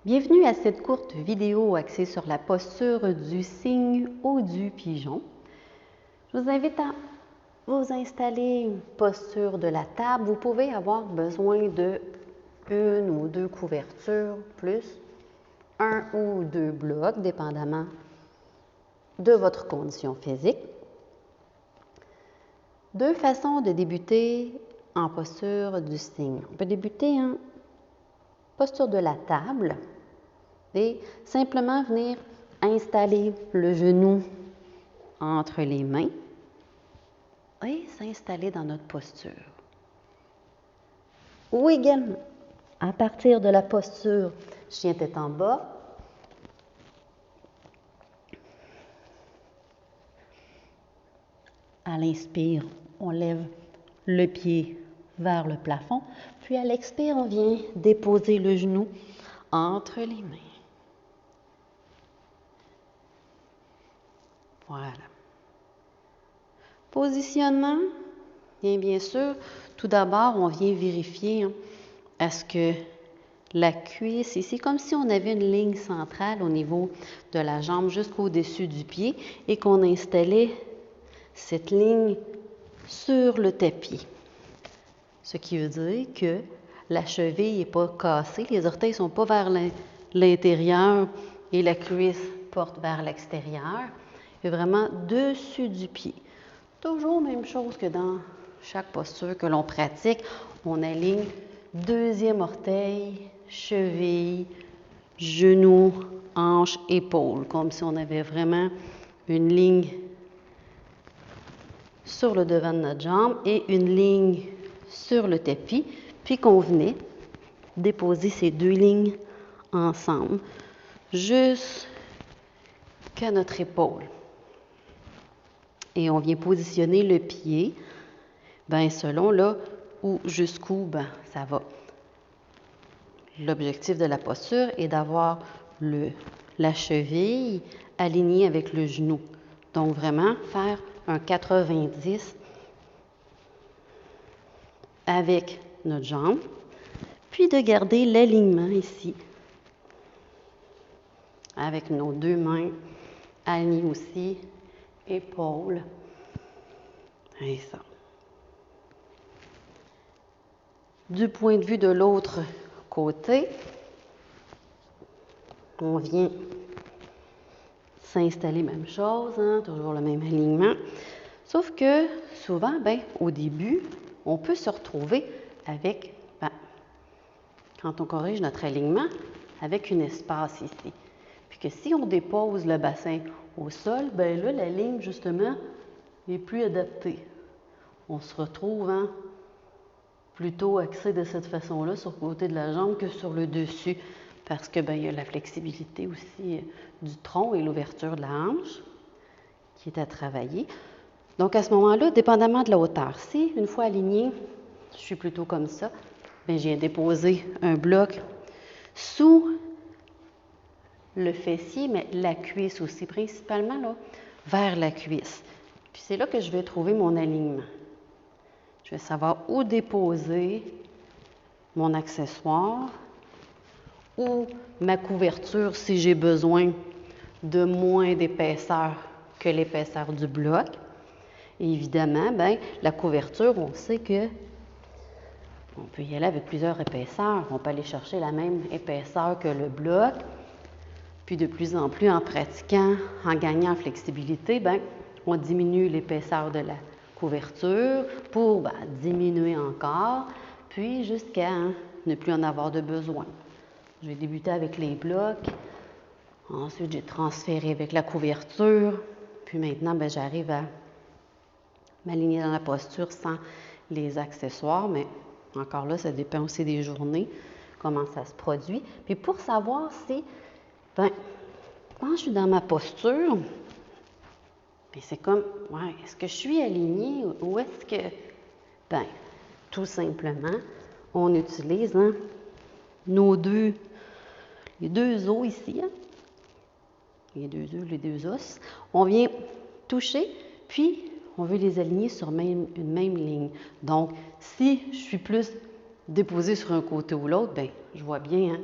Bienvenue à cette courte vidéo axée sur la posture du cygne ou du pigeon. Je vous invite à vous installer une posture de la table. Vous pouvez avoir besoin de une ou deux couvertures, plus un ou deux blocs, dépendamment de votre condition physique. Deux façons de débuter en posture du cygne. On peut débuter en posture de la table et simplement venir installer le genou entre les mains et s'installer dans notre posture. Ou également, à partir de la posture chien tête en bas, à l'inspire, on lève le pied vers le plafond, puis à l'expire, on vient déposer le genou entre les mains. Voilà. Positionnement, bien sûr, tout d'abord, on vient vérifier à ce que la cuisse ici, comme si on avait une ligne centrale au niveau de la jambe jusqu'au-dessus du pied et qu'on installait cette ligne sur le tapis. Ce qui veut dire que la cheville n'est pas cassée, les orteils ne sont pas vers l'intérieur et la cuisse porte vers l'extérieur. Et vraiment dessus du pied. Toujours même chose que dans chaque posture que l'on pratique, on aligne deuxième orteil, cheville, genou, hanche, épaule, comme si on avait vraiment une ligne sur le devant de notre jambe et une ligne sur le tapis, puis qu'on venait déposer ces deux lignes ensemble jusqu'à notre épaule. Et on vient positionner le pied, selon là où jusqu'où ça va. L'objectif de la posture est d'avoir la cheville alignée avec le genou. Donc vraiment faire un 90 avec notre jambe, puis de garder l'alignement ici avec nos deux mains alignées aussi. Épaules. Et ça. Du point de vue de l'autre côté, on vient s'installer, même chose, toujours le même alignement. Sauf que souvent, au début, on peut se retrouver avec, quand on corrige notre alignement, avec un espace ici. Puis que si on dépose le bassin au sol, là, la ligne, justement, n'est plus adaptée. On se retrouve plutôt axé de cette façon-là sur le côté de la jambe que sur le dessus, parce que il y a la flexibilité aussi du tronc et l'ouverture de la hanche qui est à travailler. Donc, à ce moment-là, dépendamment de la hauteur, si une fois alignée, je suis plutôt comme ça, je viens déposer un bloc sous le fessier, mais la cuisse aussi, principalement là, vers la cuisse. Puis c'est là que je vais trouver mon alignement. Je vais savoir où déposer mon accessoire ou ma couverture si j'ai besoin de moins d'épaisseur que l'épaisseur du bloc. Et évidemment, la couverture, on sait que on peut y aller avec plusieurs épaisseurs. On peut aller chercher la même épaisseur que le bloc. Puis de plus en plus, en pratiquant, en gagnant en flexibilité, on diminue l'épaisseur de la couverture pour diminuer encore, puis jusqu'à ne plus en avoir de besoin. J'ai débuté avec les blocs, ensuite j'ai transféré avec la couverture, puis maintenant j'arrive à m'aligner dans la posture sans les accessoires, mais encore là, ça dépend aussi des journées, comment ça se produit. Puis pour savoir si quand je suis dans ma posture, c'est comme, est-ce que je suis alignée ou est-ce que, tout simplement, on utilise les deux os ici, les deux os, on vient toucher, puis on veut les aligner sur une même ligne. Donc, si je suis plus déposée sur un côté ou l'autre, je vois bien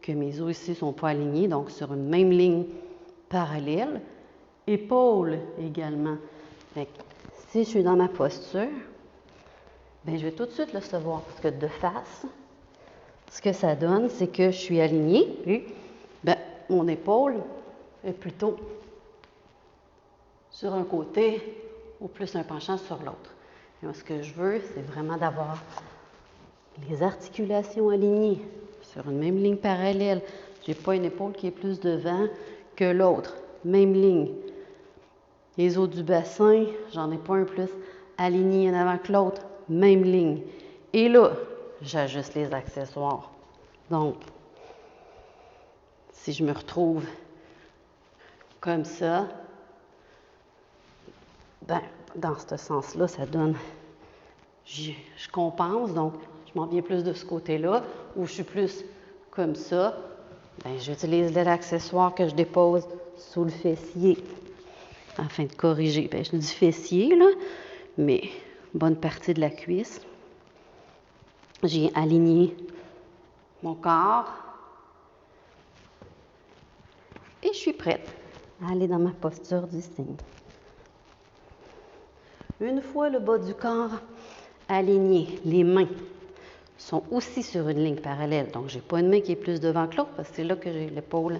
que mes os ici ne sont pas alignés, donc sur une même ligne parallèle. Épaules également. Fait que, si je suis dans ma posture, bien, je vais tout de suite le savoir parce que de face, ce que ça donne, c'est que je suis alignée et bien, mon épaule est plutôt sur un côté ou plus un penchant sur l'autre. Et moi, ce que je veux, c'est vraiment d'avoir les articulations alignées sur une même ligne parallèle. Je n'ai pas une épaule qui est plus devant que l'autre. Même ligne. Les os du bassin, j'en ai pas un plus aligné en avant que l'autre. Même ligne. Et là, j'ajuste les accessoires. Donc, si je me retrouve comme ça, ben, dans ce sens-là, ça donne, je compense, donc je m'en viens plus de ce côté-là, ou je suis plus comme ça, ben, j'utilise l'accessoire que je dépose sous le fessier afin de corriger. Ben, je dis fessier, là, mais bonne partie de la cuisse. J'ai aligné mon corps et je suis prête à aller dans ma posture du cygne. Une fois le bas du corps aligné, les mains sont aussi sur une ligne parallèle. Donc, je n'ai pas une main qui est plus devant que l'autre parce que c'est là que j'ai l'épaule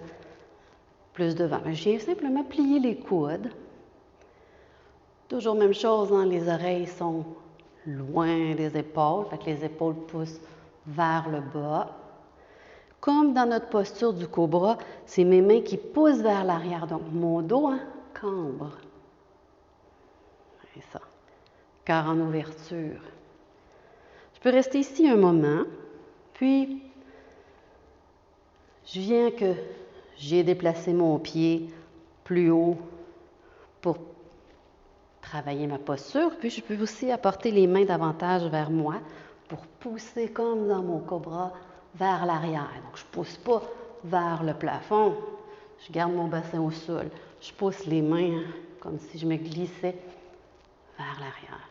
plus devant. Je viens simplement plier les coudes. Toujours même chose, hein, les oreilles sont loin des épaules, fait que les épaules poussent vers le bas. Comme dans notre posture du cobra, c'est mes mains qui poussent vers l'arrière. Donc, mon dos cambre. C'est ça. Cœur en ouverture. Je peux rester ici un moment, puis je viens que j'ai déplacé mon pied plus haut pour travailler ma posture, puis je peux aussi apporter les mains davantage vers moi pour pousser comme dans mon cobra vers l'arrière. Donc, je ne pousse pas vers le plafond, je garde mon bassin au sol. Je pousse les mains comme si je me glissais vers l'arrière.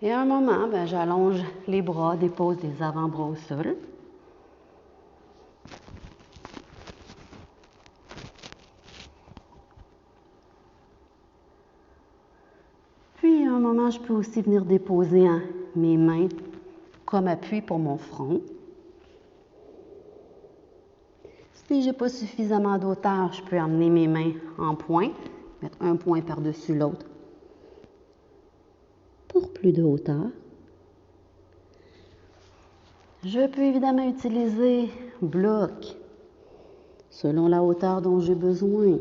Et à un moment, ben, j'allonge les bras, dépose les avant-bras au sol. Puis, à un moment, je peux aussi venir déposer mes mains comme appui pour mon front. Si je n'ai pas suffisamment d'auteur, je peux emmener mes mains en point, mettre un point par-dessus l'autre pour plus de hauteur. Je peux évidemment utiliser bloc selon la hauteur dont j'ai besoin.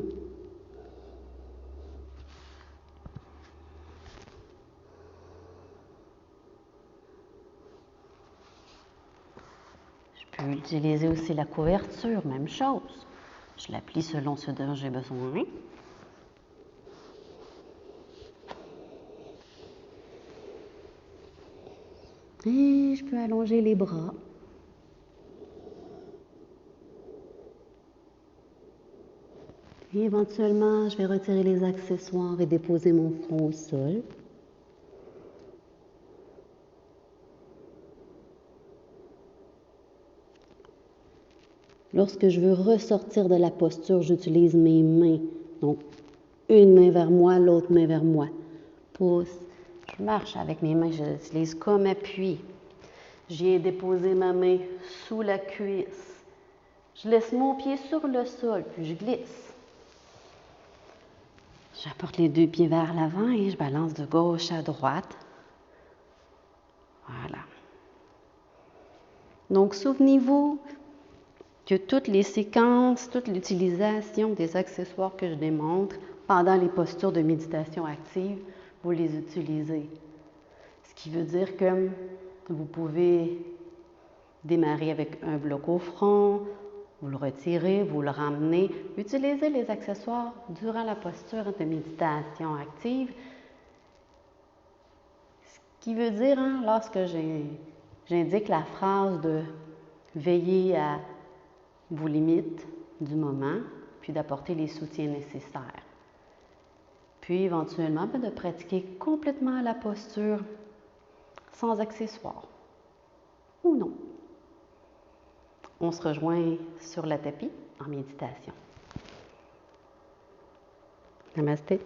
Je peux utiliser aussi la couverture, même chose. Je la plie selon ce dont j'ai besoin. Et je peux allonger les bras. Et éventuellement, je vais retirer les accessoires et déposer mon front au sol. Lorsque je veux ressortir de la posture, j'utilise mes mains. Donc, une main vers moi, l'autre main vers moi. Pousse. Je marche avec mes mains, je les utilise comme appui. Je viens déposer ma main sous la cuisse. Je laisse mon pied sur le sol, puis je glisse. J'apporte les deux pieds vers l'avant et je balance de gauche à droite. Voilà. Donc, souvenez-vous que toutes les séquences, toute l'utilisation des accessoires que je démontre pendant les postures de méditation active, vous les utilisez. Ce qui veut dire que vous pouvez démarrer avec un bloc au front, vous le retirez, vous le ramenez. Utilisez les accessoires durant la posture de méditation active. Ce qui veut dire, lorsque j'indique la phrase de veiller à vos limites du moment, puis d'apporter les soutiens nécessaires. Puis éventuellement, de pratiquer complètement la posture sans accessoires. Ou non. on se rejoint sur le tapis en méditation. Namasté.